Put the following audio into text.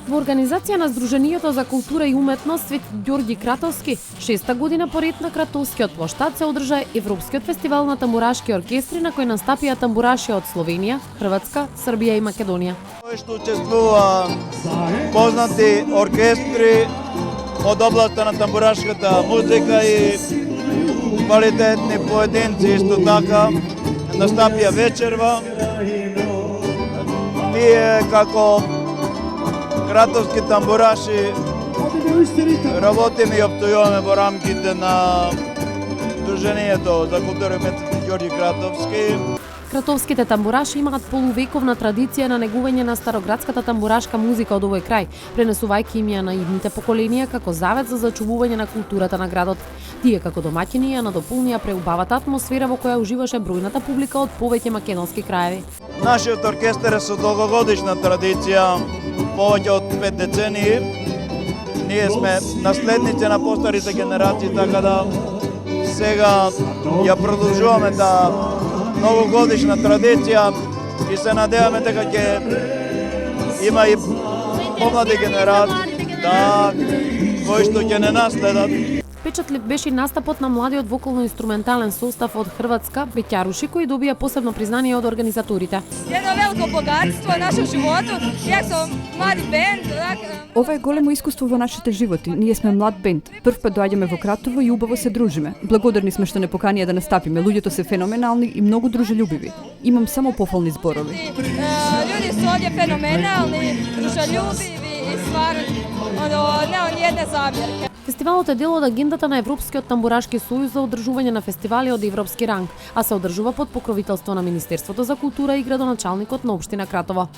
Во организација на Сдруженијето за култура и уметност Свети Ѓорѓи Кратовски, 6-та година поред на Кратовскиот плоштад се одржа Европскиот фестивал на тамбурашки оркестри на кој настапија тамбураши од Словенија, Хрватска, Србија и Македонија. Кој што учествува познати оркестри од областа на тамбурашката музика и квалитетни поединци исто така настапија вечерва. Ние како кратовски тамбураши работиме и обстојуваме во рамките на Сдруженијето за култура и уметност Ѓорѓи Кратовски. Кратовските тамбураши имаат полувековна традиција на негување на староградската тамбурашка музика од овој крај, пренесувајќи им ја на идните поколенија како завет за зачувување на културата на градот. Тие како домаќини ја надополнија преубавата атмосфера во која уживаше бројната публика од повеќе македонски краеви. Нашиот оркестар е со долгогодишна традиција, повеќе од 5 децении. Ние сме наследници на постарите генерации, така да сега ја продолжуваме многогодишна традиција и се надеваме дека ќе има и помлади генерации кои што ќе не наследат. Печатлив беше настапот на младиот вокално-инструментален состав од Хрватска, Беќаруши, кој добија посебно признание од организаторите. Едно велико богатство во нашем животу, јак сум млади бенд. Ова е големо искуство во нашите животи. Ние сме млад бенд. Прв пат доаѓаме во Кратово и убаво се дружиме. Благодарни сме што не поканија да настапиме. Луѓето се феноменални и многу дружелюбиви. Имам само пофални зборови. Луѓе се овде феноменални, дружелюбиви и стварно нема ни една замјерка. Фестивалот е дел од агендата на Европскиот тамбурашки сојуз за одржување на фестивали од европски ранг, а се одржува под покровителство на Министерството за култура и градоначалникот на општина Кратово.